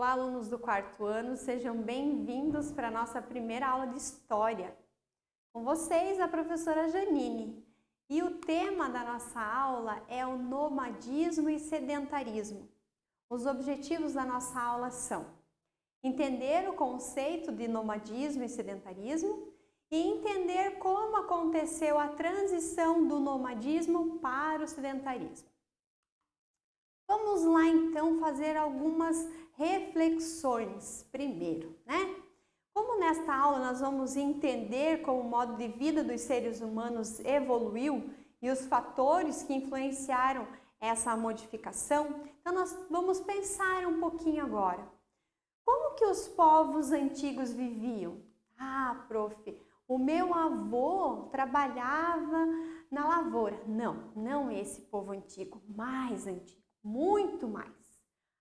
Olá, alunos do quarto ano, sejam bem-vindos para a nossa primeira aula de História. Com vocês, a professora Janine. E o tema da nossa aula é o nomadismo e sedentarismo. Os objetivos da nossa aula são entender o conceito de nomadismo e sedentarismo e entender como aconteceu a transição do nomadismo para o sedentarismo. Vamos lá então fazer algumas reflexões primeiro, né? Como nesta aula nós vamos entender como o modo de vida dos seres humanos evoluiu e os fatores que influenciaram essa modificação, então nós vamos pensar um pouquinho agora. Como que os povos antigos viviam? Ah, prof, o meu avô trabalhava na lavoura. Não esse povo antigo, mais antigo. Muito mais.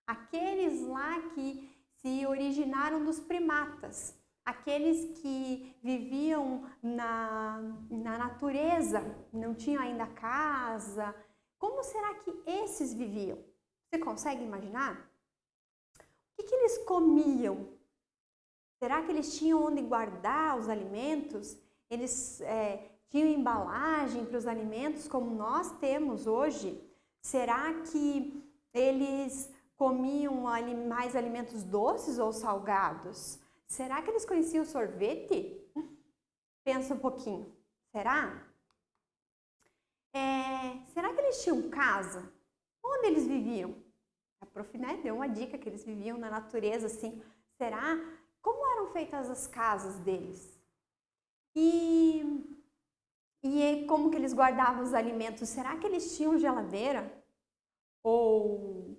Aqueles lá que se originaram dos primatas, aqueles que viviam na natureza, não tinham ainda casa. Como será que esses viviam? Você consegue imaginar? O que eles comiam? Será que eles tinham onde guardar os alimentos? Eles tinham embalagem para os alimentos como nós temos hoje? Será que eles comiam mais alimentos doces ou salgados? Será que eles conheciam sorvete? Pensa um pouquinho. Será? Será que eles tinham casa? Onde eles viviam? A prof, né, deu uma dica que eles viviam na natureza, assim. Será? Como eram feitas as casas deles? E como que eles guardavam os alimentos? Será que eles tinham geladeira? Ou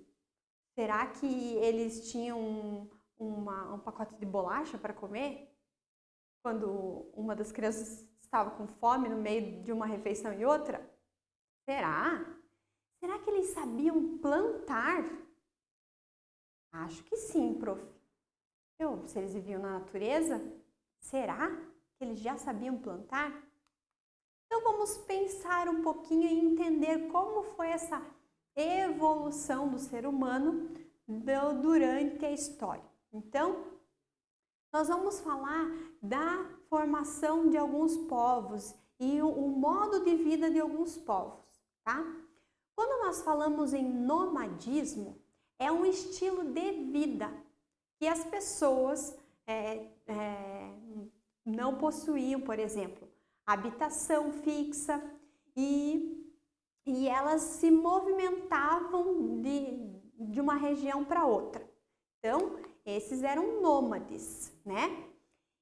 será que eles tinham um pacote de bolacha para comer? Quando uma das crianças estava com fome no meio de uma refeição e outra? Será? Será que eles sabiam plantar? Acho que sim, prof. Se eles viviam na natureza, será que eles já sabiam plantar? Então vamos pensar um pouquinho e entender como foi essa evolução do ser humano durante a história. Então, nós vamos falar da formação de alguns povos e o modo de vida de alguns povos, tá? Quando nós falamos em nomadismo, é um estilo de vida que as pessoas não possuíam, por exemplo, habitação fixa e elas se movimentavam de uma região para outra. Então, esses eram nômades, né?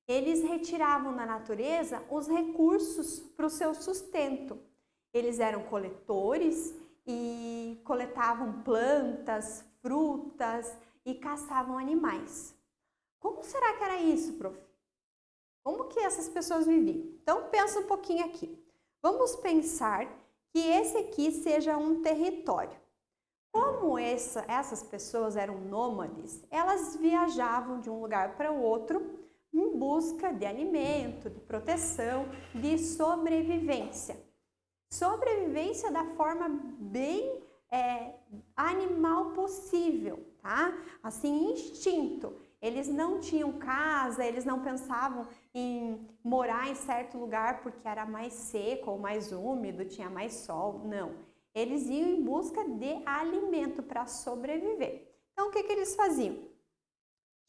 Eles retiravam da natureza os recursos para o seu sustento. Eles eram coletores e coletavam plantas, frutas e caçavam animais. Como será que era isso, prof? Como que essas pessoas viviam? Então, pensa um pouquinho aqui. Vamos pensar que esse aqui seja um território. Como essas pessoas eram nômades, elas viajavam de um lugar para o outro em busca de alimento, de proteção, de sobrevivência. Sobrevivência da forma bem animal possível, tá? Assim, instinto. Eles não tinham casa, eles não pensavam em morar em certo lugar porque era mais seco ou mais úmido, tinha mais sol, não. Eles iam em busca de alimento para sobreviver. Então, o que eles faziam?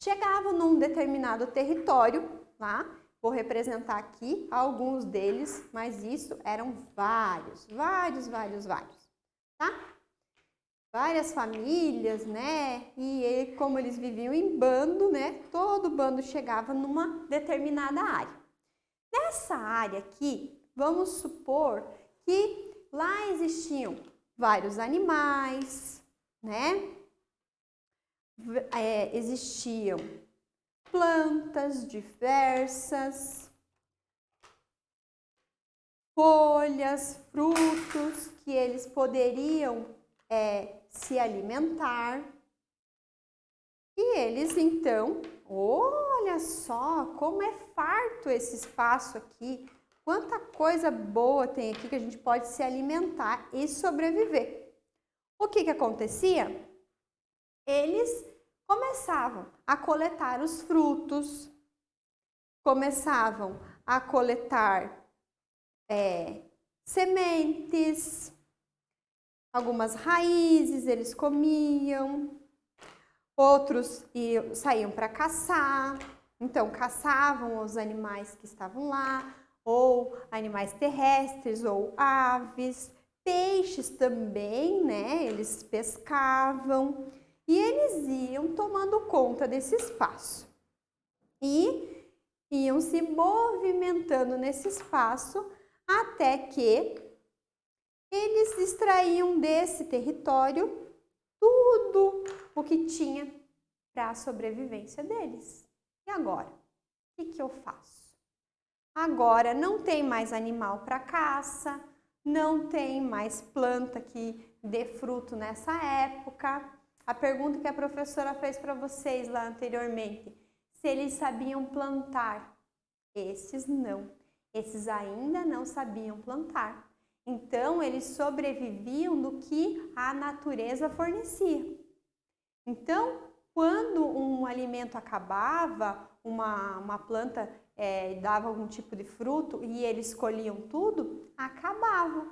Chegavam num determinado território, lá, vou representar aqui alguns deles, mas isso eram vários, tá? Várias famílias, né? E como eles viviam em bando, né? Todo bando chegava numa determinada área. Nessa área aqui, vamos supor que lá existiam vários animais, né? Existiam plantas diversas, folhas, frutos que eles poderiam se alimentar. E eles então, olha só como é farto esse espaço aqui, quanta coisa boa tem aqui que a gente pode se alimentar e sobreviver. O que acontecia? Eles começavam a coletar os frutos, começavam a coletar sementes, algumas raízes eles comiam, outros saíam para caçar, então caçavam os animais que estavam lá, ou animais terrestres, ou aves, peixes também, né? Eles pescavam e eles iam tomando conta desse espaço e iam se movimentando nesse espaço até que eles extraíam desse território tudo o que tinha para a sobrevivência deles. E agora? O que eu faço? Agora não tem mais animal para caça, não tem mais planta que dê fruto nessa época. A pergunta que a professora fez para vocês lá anteriormente, se eles sabiam plantar. Esses não, esses ainda não sabiam plantar. Então, eles sobreviviam do que a natureza fornecia. Então, quando um alimento acabava, uma planta dava algum tipo de fruto e eles colhiam tudo, acabavam.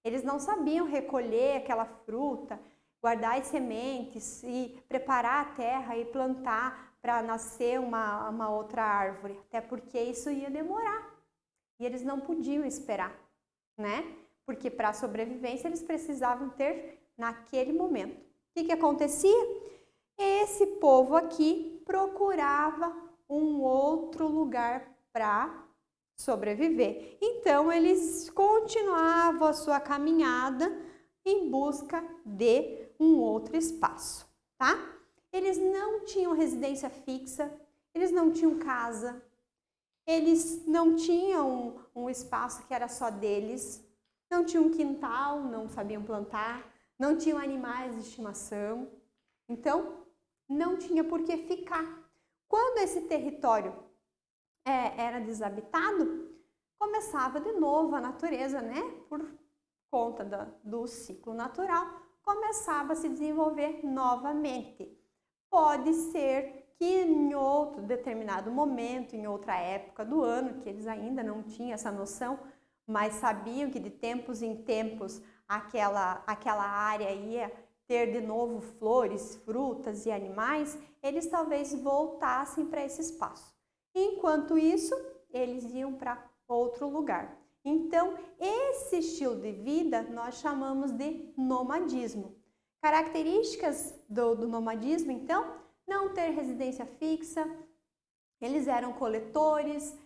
Eles não sabiam recolher aquela fruta, guardar as sementes e preparar a terra e plantar para nascer uma outra árvore, até porque isso ia demorar e eles não podiam esperar, né? Porque para a sobrevivência eles precisavam ter naquele momento. O que acontecia? Esse povo aqui procurava um outro lugar para sobreviver. Então eles continuavam a sua caminhada em busca de um outro espaço, tá? Eles não tinham residência fixa, eles não tinham casa, eles não tinham um espaço que era só deles, não tinham um quintal, não sabiam plantar, não tinham animais de estimação, então não tinha por que ficar. Quando esse território era desabitado, começava de novo a natureza, né? Por conta do ciclo natural, começava a se desenvolver novamente. Pode ser que em outro determinado momento, em outra época do ano, que eles ainda não tinham essa noção, mas sabiam que de tempos em tempos aquela área ia ter de novo flores, frutas e animais, eles talvez voltassem para esse espaço. Enquanto isso, eles iam para outro lugar. Então, esse estilo de vida nós chamamos de nomadismo. Características do nomadismo, então, não ter residência fixa, eles eram coletores,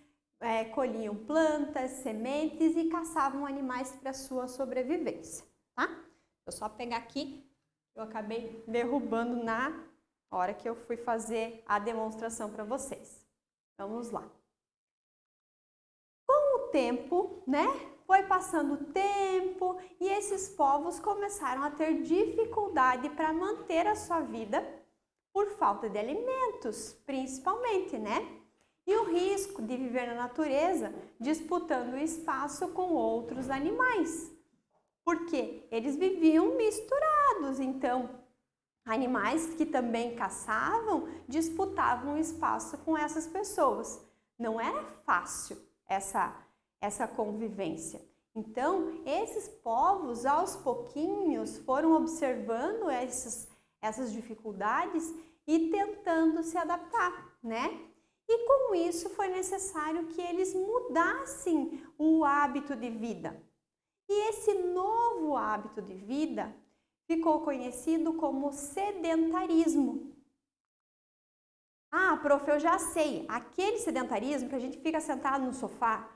colhiam plantas, sementes e caçavam animais para sua sobrevivência, tá? Eu só pegar aqui, eu acabei derrubando na hora que eu fui fazer a demonstração para vocês. Vamos lá. Com o tempo, né? Foi passando o tempo e esses povos começaram a ter dificuldade para manter a sua vida por falta de alimentos, principalmente, né? E o risco de viver na natureza disputando o espaço com outros animais. Porque eles viviam misturados, então animais que também caçavam disputavam o espaço com essas pessoas. Não era fácil essa convivência. Então, esses povos, aos pouquinhos, foram observando essas dificuldades e tentando se adaptar, né? E com isso foi necessário que eles mudassem o hábito de vida. E esse novo hábito de vida ficou conhecido como sedentarismo. Ah, prof, eu já sei, aquele sedentarismo que a gente fica sentado no sofá,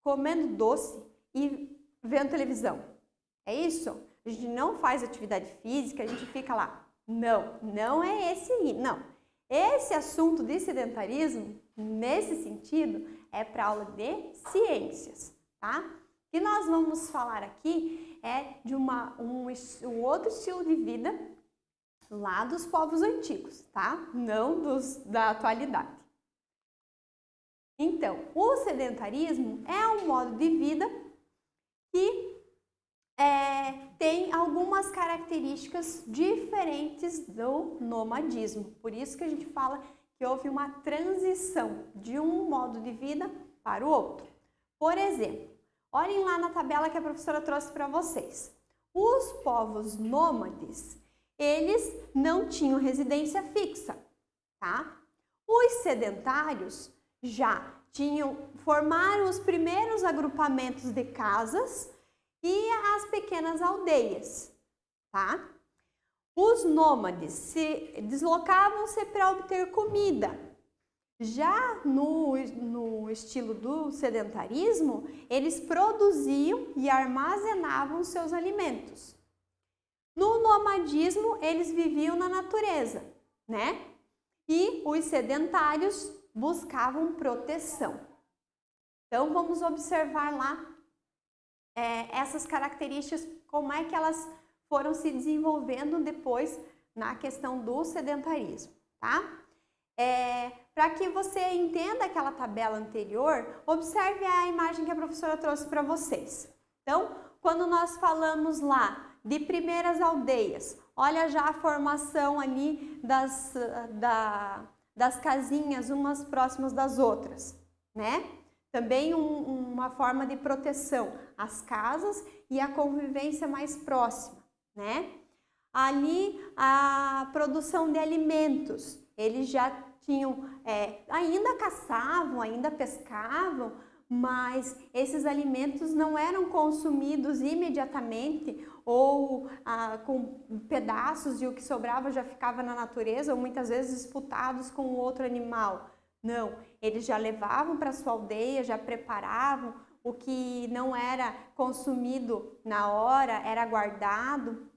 comendo doce e vendo televisão. É isso? A gente não faz atividade física, a gente fica lá. Não, não é esse aí, não. Esse assunto de sedentarismo, nesse sentido, é para aula de ciências, tá? O que nós vamos falar aqui é de um outro estilo de vida lá dos povos antigos, tá? Não da atualidade. Então, o sedentarismo é um modo de vida que tem algumas algumas características diferentes do nomadismo. Por isso que a gente fala que houve uma transição de um modo de vida para o outro. Por exemplo, olhem lá na tabela que a professora trouxe para vocês. Os povos nômades, eles não tinham residência fixa, tá? Os sedentários já formaram os primeiros agrupamentos de casas e as pequenas aldeias, tá? Os nômades se deslocavam-se para obter comida. Já no estilo do sedentarismo, eles produziam e armazenavam seus alimentos. No nomadismo, eles viviam na natureza, né? E os sedentários buscavam proteção. Então, vamos observar lá essas características, como é que elas foram se desenvolvendo depois na questão do sedentarismo, tá? Para que você entenda aquela tabela anterior, observe a imagem que a professora trouxe para vocês. Então, quando nós falamos lá de primeiras aldeias, olha já a formação ali das casinhas umas próximas das outras, né? Também uma forma de proteção, as casas e a convivência mais próxima, né? Ali a produção de alimentos, eles já tinham, ainda caçavam, ainda pescavam, mas esses alimentos não eram consumidos imediatamente ou com pedaços e o que sobrava já ficava na natureza ou muitas vezes disputados com outro animal. Não, eles já levavam para sua aldeia, já preparavam, o que não era consumido na hora era guardado.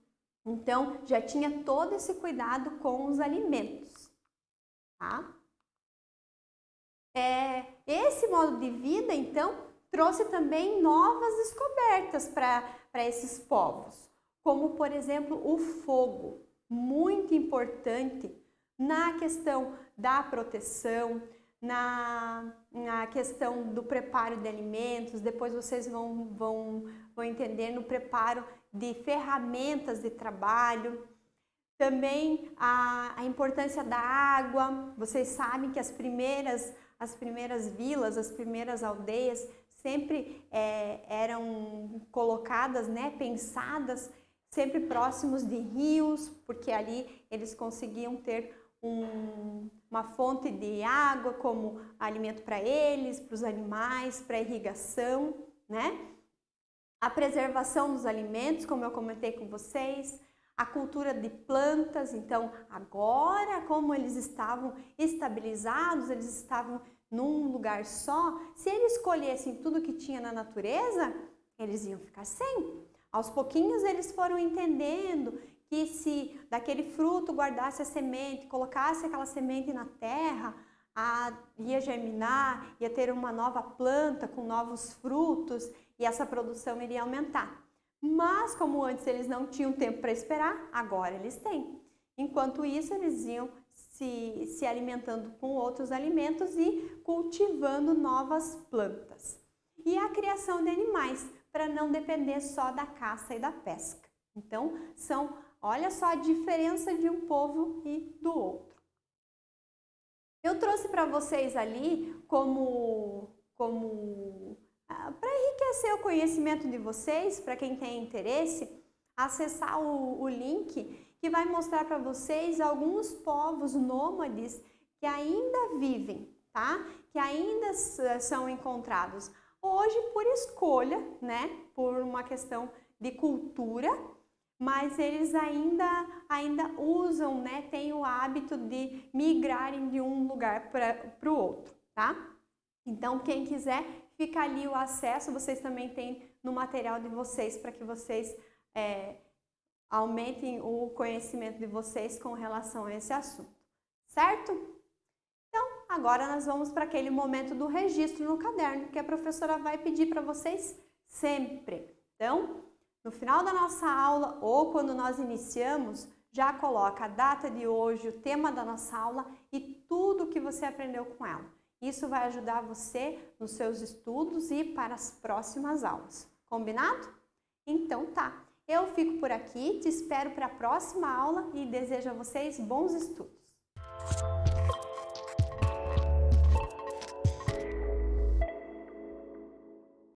Então, já tinha todo esse cuidado com os alimentos, tá? Esse modo de vida, então, trouxe também novas descobertas para esses povos, como, por exemplo, o fogo, muito importante na questão da proteção, na questão do preparo de alimentos. Depois vocês vão entender no preparo de ferramentas de trabalho. Também a importância da água. Vocês sabem que as primeiras vilas, as primeiras aldeias sempre eram colocadas, né, pensadas sempre próximos de rios, porque ali eles conseguiam ter uma fonte de água como alimento para eles, para os animais, para irrigação, né? A preservação dos alimentos, como eu comentei com vocês, a cultura de plantas. Então, agora, como eles estavam estabilizados, eles estavam num lugar só, se eles colhessem tudo que tinha na natureza, eles iam ficar sem. Aos pouquinhos eles foram entendendo que se daquele fruto guardasse a semente, colocasse aquela semente na terra, ia germinar, ia ter uma nova planta com novos frutos e essa produção iria aumentar. Mas como antes eles não tinham tempo para esperar, agora eles têm. Enquanto isso, eles iam se alimentando com outros alimentos e cultivando novas plantas. E a criação de animais, para não depender só da caça e da pesca. Então, olha só a diferença de um povo e do outro. Eu trouxe para vocês ali como para enriquecer o conhecimento de vocês, para quem tem interesse, acessar o link que vai mostrar para vocês alguns povos nômades que ainda vivem, tá? Que ainda são encontrados. Hoje por escolha, né? Por uma questão de cultura, mas eles ainda usam, né? Têm o hábito de migrarem de um lugar para o outro, tá? Então, quem quiser, fica ali o acesso, vocês também têm no material de vocês para que vocês aumentem o conhecimento de vocês com relação a esse assunto, certo? Então, agora nós vamos para aquele momento do registro no caderno, que a professora vai pedir para vocês sempre. Então, no final da nossa aula ou quando nós iniciamos, já coloca a data de hoje, o tema da nossa aula e tudo que você aprendeu com ela. Isso vai ajudar você nos seus estudos e para as próximas aulas. Combinado? Então tá. Eu fico por aqui, te espero para a próxima aula e desejo a vocês bons estudos.